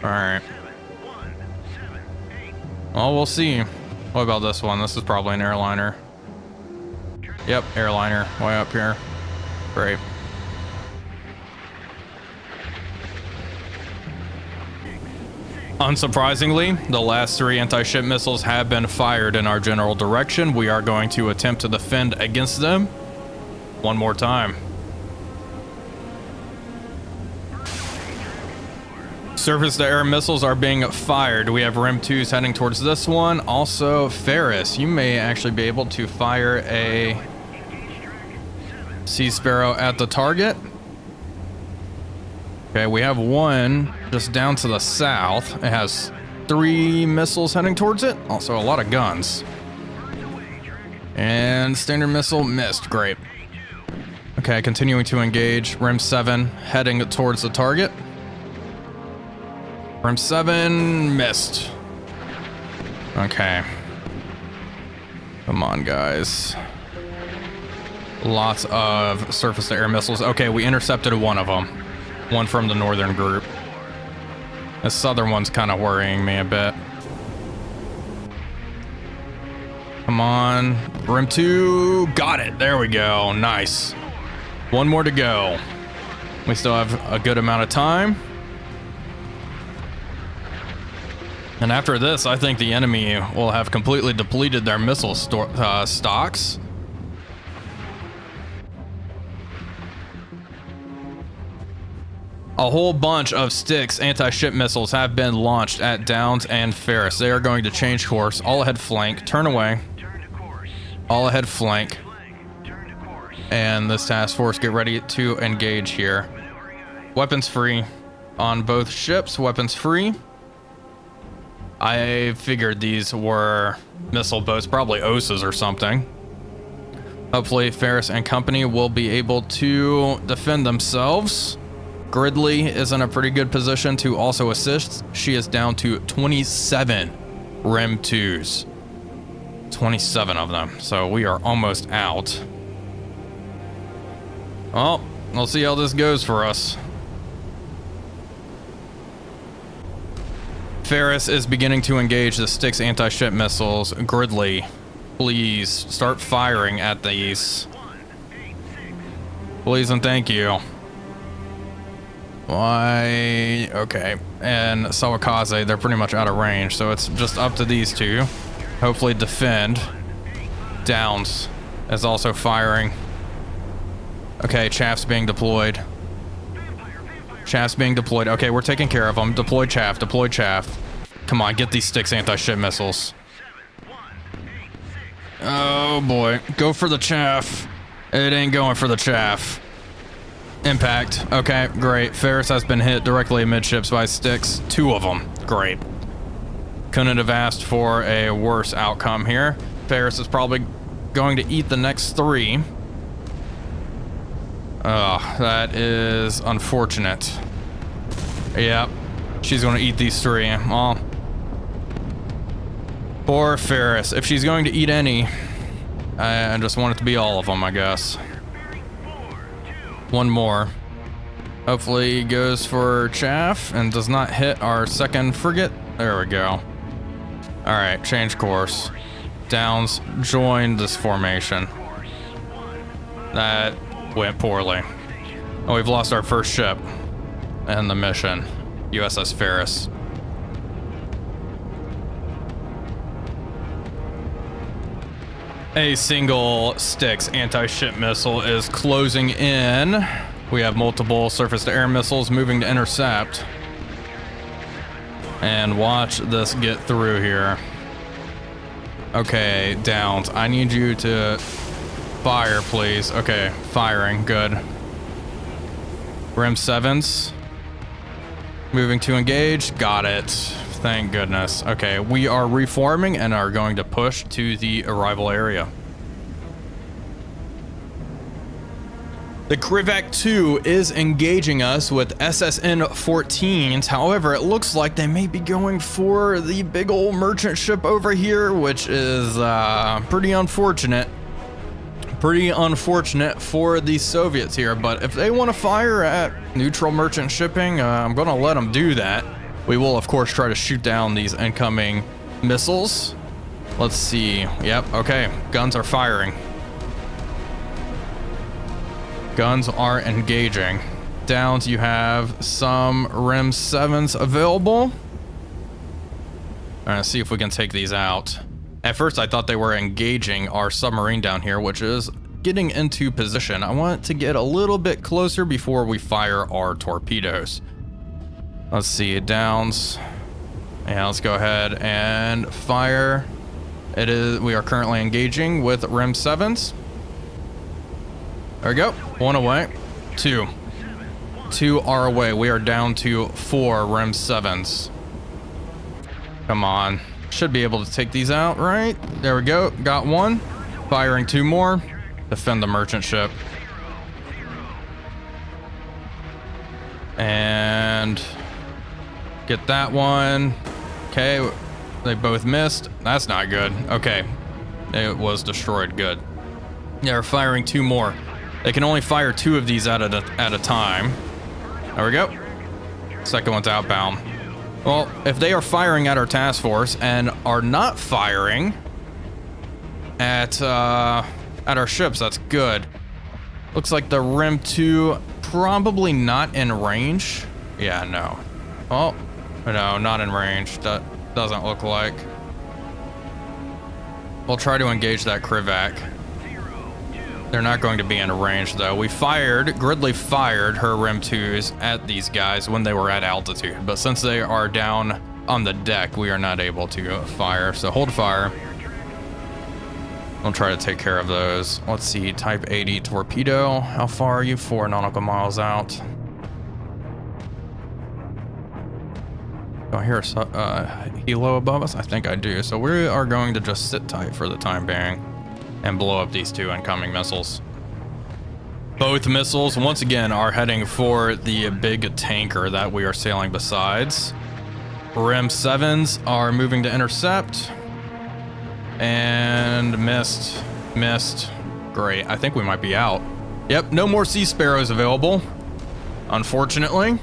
Alright. Well, we'll see. What about this one? This is probably an airliner. Yep, airliner. Way up here. Great. Unsurprisingly, the last 3 anti-ship missiles have been fired in our general direction. We are going to attempt to defend against them one more time. Surface-to-air missiles are being fired. We have REM 2s heading towards this one. Also, Ferris, you may actually be able to fire a Sea Sparrow at the target. Okay, we have one just down to the south. It has 3 missiles heading towards it. Also, a lot of guns. And standard missile missed. Great. Okay, continuing to engage. REM 7 heading towards the target. REM 7 missed. Okay. Come on, guys. Lots of surface-to-air missiles. Okay, we intercepted one of them. One from the northern group. The southern one's kind of worrying me a bit. Come on. REM 2. Got it. There we go. Nice. One more to go. We still have a good amount of time. And after this, I think the enemy will have completely depleted their missile stocks. A whole bunch of Styx anti-ship missiles have been launched at Downs and Ferris. They are going to change course. All ahead flank. Turn away. All ahead flank. And this task force, get ready to engage here. Weapons free on both ships. Weapons free. I figured these were missile boats, probably OSAs or something. Hopefully Ferris and company will be able to defend themselves. Gridley is in a pretty good position to also assist. She is down to 27 REM 2s. 27 of them. So we are almost out. Well, we'll see how this goes for us. Ferris is beginning to engage the Styx anti-ship missiles. Gridley, please start firing at these. Please and thank you. Why? Okay. And Sawakaze, they're pretty much out of range, so it's just up to these two. Hopefully defend. Downs is also firing. Okay, Chaff's being deployed. Chaff's being deployed. Okay, we're taking care of them. Deploy Chaff, deploy Chaff. Come on, get these Styx anti-ship missiles. Oh boy, go for the Chaff. It ain't going for the Chaff. Impact. Okay, great. Ferris has been hit directly amidships by Styx. 2 of them. Great. Couldn't have asked for a worse outcome here. Ferris is probably going to eat the next 3. Oh, that is unfortunate. Yep. She's going to eat these 3. Well, poor Ferris. If she's going to eat any, I just want it to be all of them, I guess. One more. Hopefully he goes for Chaff and does not hit our second frigate. There we go. All right, change course. Downs, join this formation. That went poorly. Oh, we've lost our first ship and the mission. USS Ferris. A single Styx anti-ship missile is closing in. We have multiple surface-to-air missiles moving to intercept. And watch this get through here. Okay, Downs, I need you to fire, please. Okay, firing, good. Rim 7s. Moving to engage, got it. Thank goodness. Okay, we are reforming and are going to push to the arrival area. The Krivac 2 is engaging us with SSN 14s. However, it looks like they may be going for the big old merchant ship over here, which is pretty unfortunate. Pretty unfortunate for the Soviets here, but if they want to fire at neutral merchant shipping, I'm going to let them do that. We will, of course, try to shoot down these incoming missiles. Let's see. Yep, okay. Guns are firing. Guns are engaging. Downs, you have some Rim 7s available. All right, let's see if we can take these out. At first, I thought they were engaging our submarine down here, which is getting into position. I want to get a little bit closer before we fire our torpedoes. Let's see, Downs. Yeah, let's go ahead and fire. We are currently engaging with Rim 7s. There we go. One away. Two. Two are away. We are down to 4 Rim 7s. Come on. Should be able to take these out, right? There we go. Got one. Firing 2 more. Defend the merchant ship. And get that one. Okay. They both missed. That's not good. Okay. It was destroyed. Good. They're firing 2 more. They can only fire 2 of these at a time. There we go. Second one's outbound. Well, if they are firing at our task force and are not firing at our ships, that's good. Looks like the Rim 2 probably not in range. Yeah, no. Oh, no, not in range. That doesn't look like. We'll try to engage that Krivac. They're not going to be in range though. Gridley fired her Rim 2s at these guys when they were at altitude, but since they are down on the deck, we are not able to fire, so hold fire. We'll try to take care of those. Let's see, Type 80 torpedo. How far are you? 4 nautical miles out. Do I hear a helo above us? I think I do, so we are going to just sit tight for the time being and blow up these 2 incoming missiles. Both missiles, once again, are heading for the big tanker that we are sailing besides. Rim 7s are moving to intercept. And missed. Great, I think we might be out. Yep, no more Sea Sparrows available, unfortunately.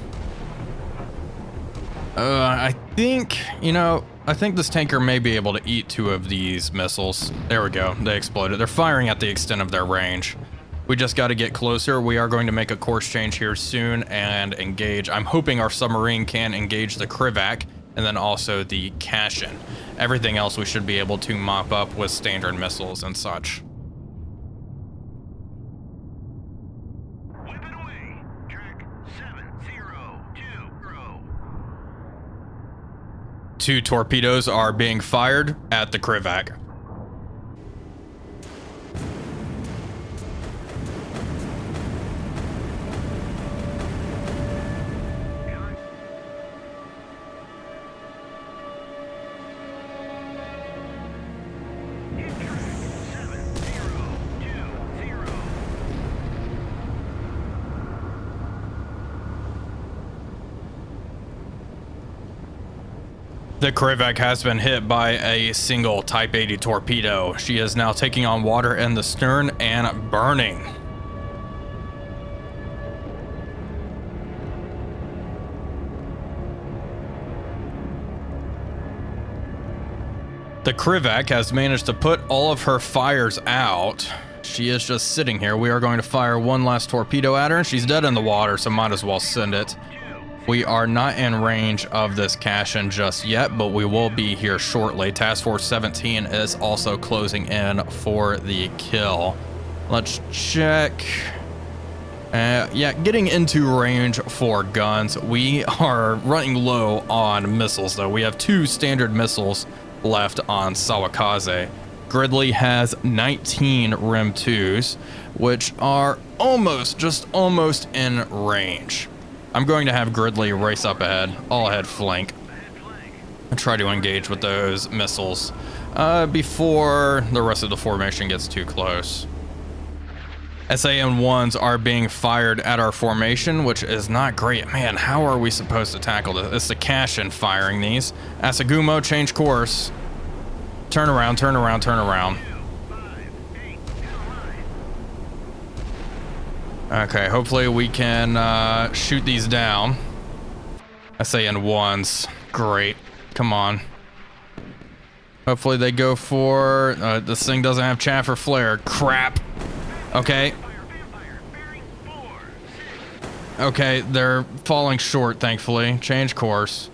I think this tanker may be able to eat 2 of these missiles. There we go, they exploded. They're firing at the extent of their range. We just got to get closer. We are going to make a course change here soon and engage. I'm hoping our submarine can engage the Krivac and then also the Cashin. Everything else we should be able to mop up with standard missiles and such. 2 torpedoes are being fired at the Krivac. The Krivac has been hit by a single Type 80 torpedo. She is now taking on water in the stern and burning. The Krivac has managed to put all of her fires out. She is just sitting here. We are going to fire 1 last torpedo at her, and she's dead in the water, so might as well send it. We are not in range of this Cashin just yet, but we will be here shortly. Task Force 17 is also closing in for the kill. Let's check. Yeah, getting into range for guns. We are running low on missiles, though. We have 2 standard missiles left on Sawakaze. Gridley has 19 Rim 2s, which are just almost in range. I'm going to have Gridley race up ahead, all ahead flank, and try to engage with those missiles before the rest of the formation gets too close. SAN-1s are being fired at our formation, which is not great. Man, how are we supposed to tackle this? It's the Kashin firing these. Asagumo, change course. Turn around, turn around, turn around. Okay, hopefully we can shoot these down. SAN-1s, great. Come on. Hopefully they go for... this thing doesn't have chaff or flare. Crap. Okay. Okay, they're falling short, thankfully. Change course.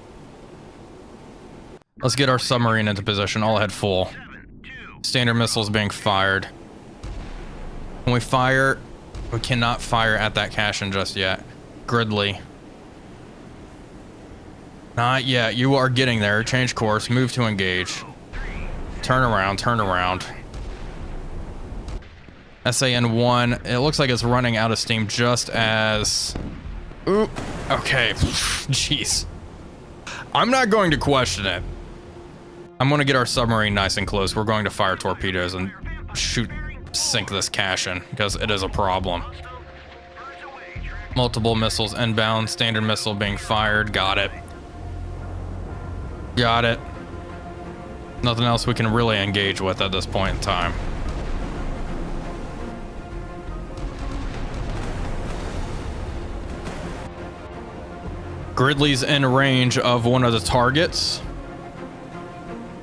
Let's get our submarine into position, all ahead full. Standard missiles being fired. When we fire, we cannot fire at that Kashin just yet. Gridley. Not yet, you are getting there. Change course, move to engage. Turn around, turn around. SAN-1, it looks like it's running out of steam just as... Ooh, okay, jeez. I'm not going to question it. I'm going to get our submarine nice and close. We're going to fire torpedoes and sink this Kashin, because it is a problem. Multiple missiles inbound, standard missile being fired, got it. Got it. Nothing else we can really engage with at this point in time. Gridley's in range of one of the targets.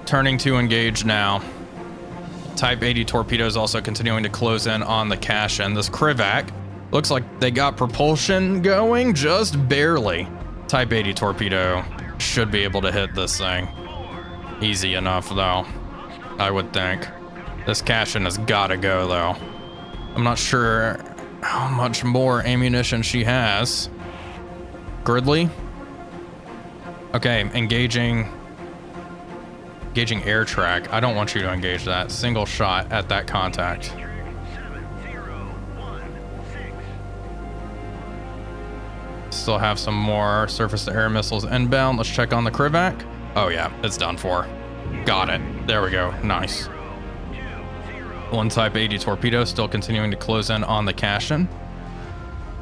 Turning to engage now. Type 80 torpedoes also continuing to close in on the Kashin. This Krivac looks like they got propulsion going, just barely. Type 80 torpedo should be able to hit this thing. Easy enough, though, I would think. This Kashin has got to go, though. I'm not sure how much more ammunition she has. Gridley. Okay, engaging air track. I don't want you to engage that. Single shot at that contact. Still have some more surface-to-air missiles inbound. Let's check on the Krivac. Oh yeah, it's done for. Got it. There we go. Nice. One Type 80 torpedo still continuing to close in on the Kashin.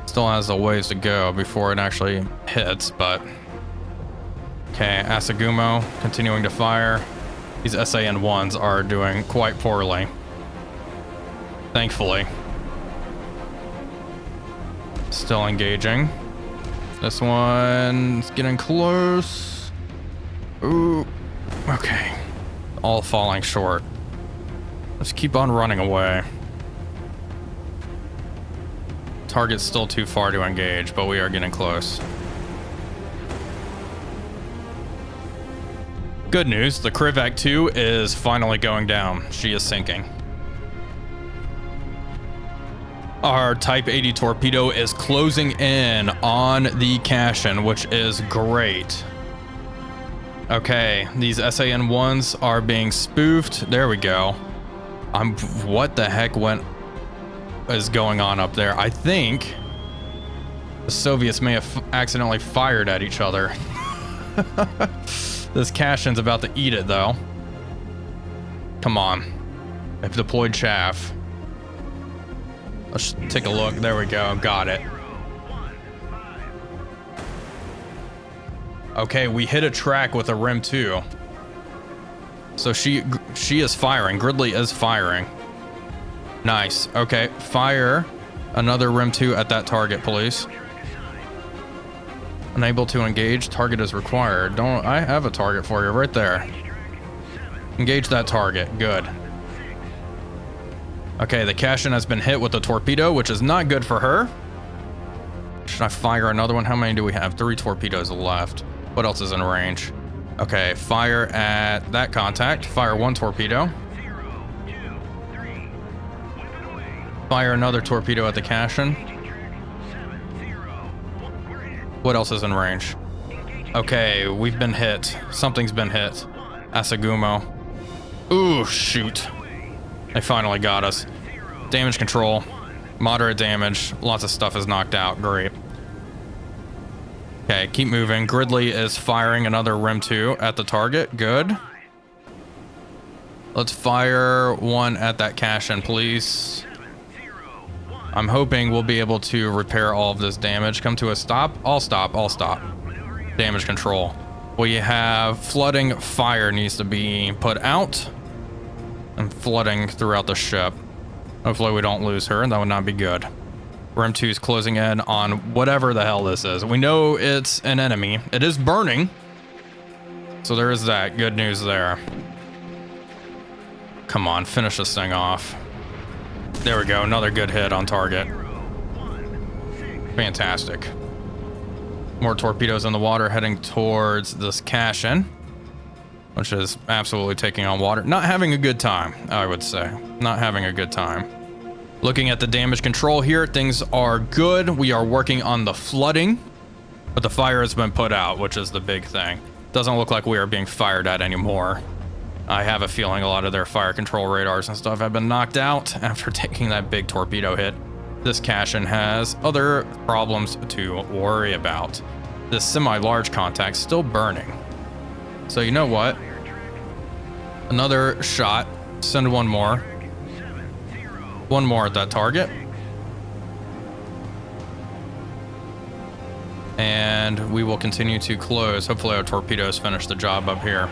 Still has a ways to go before it actually hits, but... Okay, Asagumo continuing to fire. These SAN-1s are doing quite poorly. Thankfully. Still engaging. This one's getting close. Ooh. Okay. All falling short. Let's keep on running away. Target's still too far to engage, but we are getting close. Good news, the Krivac 2 is finally going down. She is sinking. Our Type 80 torpedo is closing in on the Kashin, which is great. Okay, these SAN-1s are being spoofed. There we go. What the heck is going on up there? I think the Soviets may have accidentally fired at each other. This Kashin's about to eat it, though. Come on. I've deployed chaff. Let's take a look. There we go. Got it. Okay, we hit a track with a Rim 2. So she is firing. Gridley is firing. Nice. Okay, fire another Rim 2 at that target, please. Unable to engage. Target is required. I have a target for you right there. Engage that target. Good. Okay, the Kashin has been hit with a torpedo, which is not good for her. Should I fire another one? How many do we have? 3 torpedoes left. What else is in range? Okay, fire at that contact. Fire 1 torpedo. Fire another torpedo at the Kashin. What else is in range? Okay, we've been hit. Something's been hit. Asagumo. Ooh, shoot. They finally got us. Damage control. Moderate damage. Lots of stuff is knocked out. Great. Okay, keep moving. Gridley is firing another Rim 2 at the target. Good. Let's fire one at that cash-in, please. I'm hoping we'll be able to repair all of this damage. Come to a stop. I'll stop. I'll stop. Damage control. We have flooding fire needs to be put out. And flooding throughout the ship. Hopefully we don't lose her. That would not be good. Rim 2 is closing in on whatever the hell this is. We know it's an enemy. It is burning. So there is that. Good news there. Come on, finish this thing off. There we go. Another good hit on target. Fantastic. More torpedoes in the water heading towards this cash-in, which is absolutely taking on water. Not having a good time, I would say. Not having a good time. Looking at the damage control here, things are good. We are working on the flooding, but the fire has been put out, which is the big thing. Doesn't look like we are being fired at anymore. I have a feeling a lot of their fire control radars and stuff have been knocked out after taking that big torpedo hit. This cash-in has other problems to worry about. This semi-large contact's still burning. So you know what? Another shot. Send one more. One more at that target. And we will continue to close. Hopefully our torpedoes finish the job up here.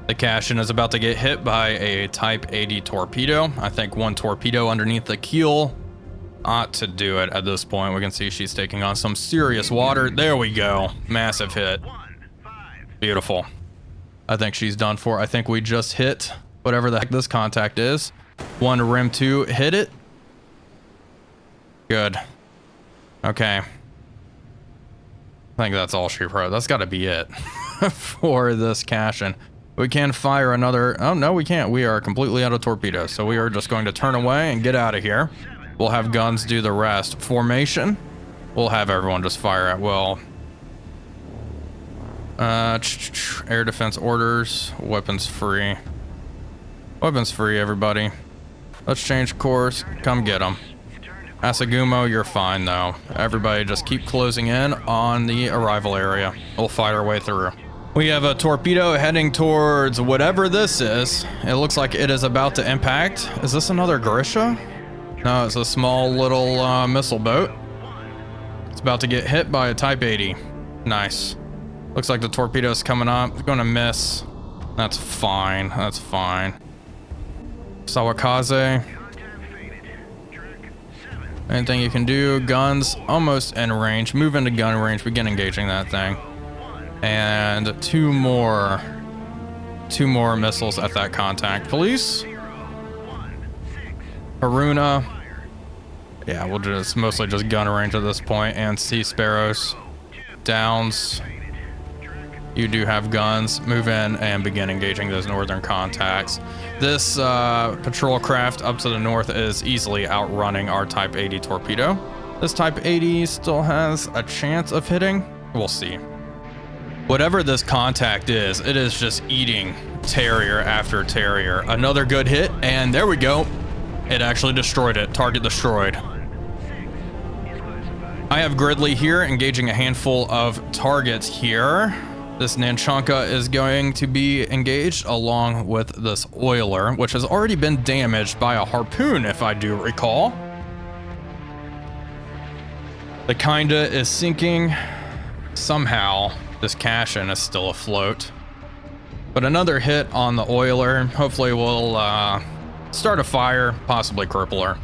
The cash-in is about to get hit by a Type 80 torpedo. I think one torpedo underneath the keel ought to do it at this point. We can see she's taking on some serious water. There we go. Massive hit. Beautiful. I think she's done for. I think we just hit whatever the heck this contact is. One Rim 2 hit it. Good. Okay. I think that's all she wrote. That's got to be it for this cash-in. We can fire another. Oh, no, we can't. We are completely out of torpedoes. So we are just going to turn away and get out of here. We'll have guns do the rest. Formation. We'll have everyone just fire at will. Air defense orders. Weapons free. Weapons free, everybody. Let's change course. Come get them. Asagumo, you're fine, though. Everybody just keep closing in on the arrival area. We'll fight our way through. We have a torpedo heading towards whatever this is. It looks like it is about to impact. Is this another Grisha? No, it's a small little missile boat. It's about to get hit by a Type 80. Nice. Looks like the torpedo's coming up. It's gonna miss. That's fine. That's fine. Sawakaze. Anything you can do. Guns almost in range. Move into gun range. Begin engaging that thing. And two more missiles at that contact. Police. Haruna. Yeah, we'll just mostly just gun range at this point. And Sea Sparrows. Downs. You do have guns. Move in and begin engaging those northern contacts. This patrol craft up to the north is easily outrunning our Type 80 torpedo. This Type 80 still has a chance of hitting. We'll see. Whatever this contact is, it is just eating Terrier after Terrier. Another good hit, and there we go. It actually destroyed it. Target destroyed. I have Gridley here, engaging a handful of targets here. This Nanchanka is going to be engaged along with this oiler, which has already been damaged by a harpoon, if I do recall. The Kinda is sinking. Somehow, this cash-in is still afloat. But another hit on the oiler. Hopefully we'll start a fire, possibly cripple her.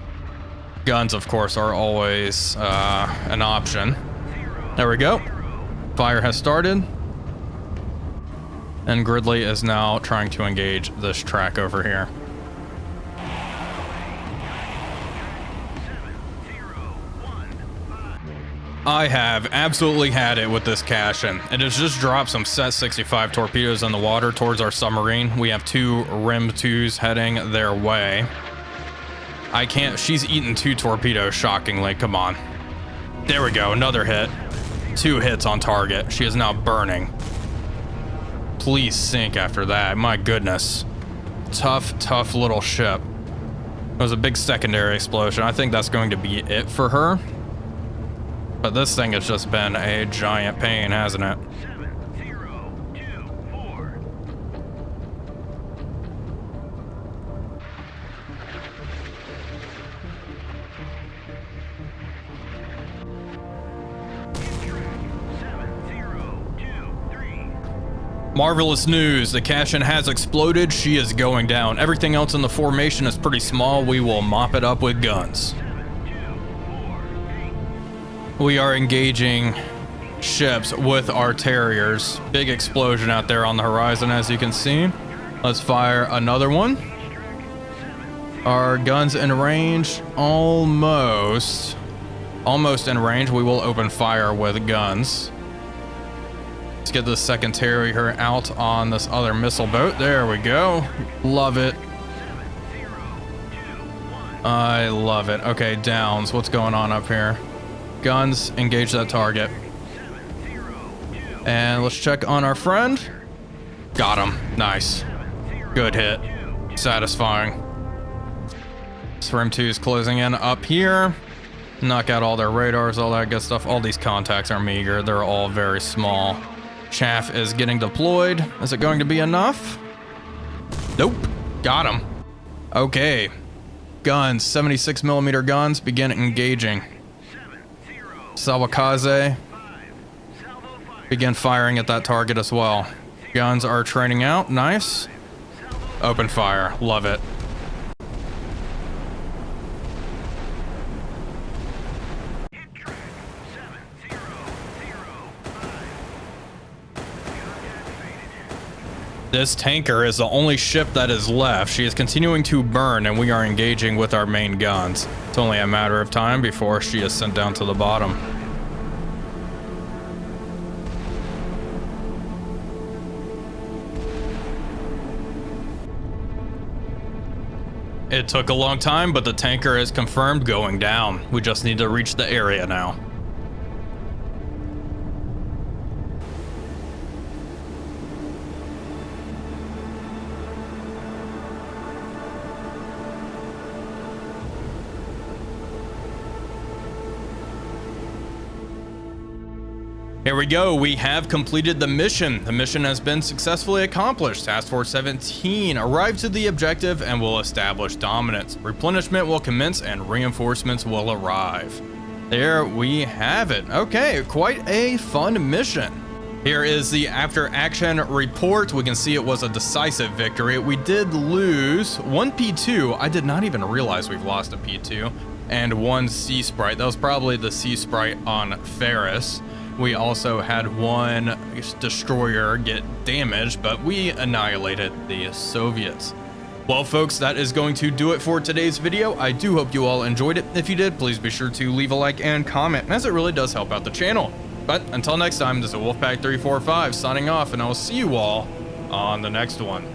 Guns, of course, are always an option. There we go. Fire has started. And Gridley is now trying to engage this track over here. I have absolutely had it with this cash-in. It has just dropped some Set 65 torpedoes in the water towards our submarine. We have two Rim 2s heading their way. I can't, she's eaten two torpedoes, shockingly. Come on. There we go, another hit. 2 hits on target. She is now burning. Please sink after that. My goodness. Tough little ship. It was a big secondary explosion. I think that's going to be it for her. But this thing has just been a giant pain, hasn't it? 7024. Marvelous news. The Cashin has exploded. She is going down. Everything else in the formation is pretty small. We will mop it up with guns. We are engaging ships with our Terriers. Big explosion out there on the horizon, as you can see. Let's fire another one. Our guns in range, almost in range. We will open fire with guns. Let's get this second Terrier out on this other missile boat. There we go. Love it. I love it. Okay, downs. What's going on up here? Guns, engage that target. And let's check on our friend. Got him. Nice. Good hit. Satisfying. Rim 2 is closing in up here. Knock out all their radars, all that good stuff. All these contacts are meager. They're all very small. Chaff is getting deployed. Is it going to be enough? Nope. Got him. Okay. Guns, 76mm guns, begin engaging. Sawakaze, begin firing at that target as well. Guns are training out. Nice. Open fire. Love it. This tanker is the only ship that is left. She is continuing to burn, and we are engaging with our main guns. It's only a matter of time before she is sent down to the bottom. It took a long time, but the tanker is confirmed going down. We just need to reach the area now. Here we go. We have completed the mission. The mission has been successfully accomplished. Task Force 17 arrived to the objective and will establish dominance. Replenishment will commence and reinforcements will arrive. There we have it. Okay, quite a fun mission. Here is the after action report. We can see it was a decisive victory. We did lose one P2. I did not even realize we've lost a P2. And one Sea Sprite. That was probably the Sea Sprite on Ferris. We also had one destroyer get damaged, but we annihilated the Soviets. Well, folks, that is going to do it for today's video. I do hope you all enjoyed it. If you did, please be sure to leave a like and comment, as it really does help out the channel. But until next time, this is Wolfpack345 signing off, and I will see you all on the next one.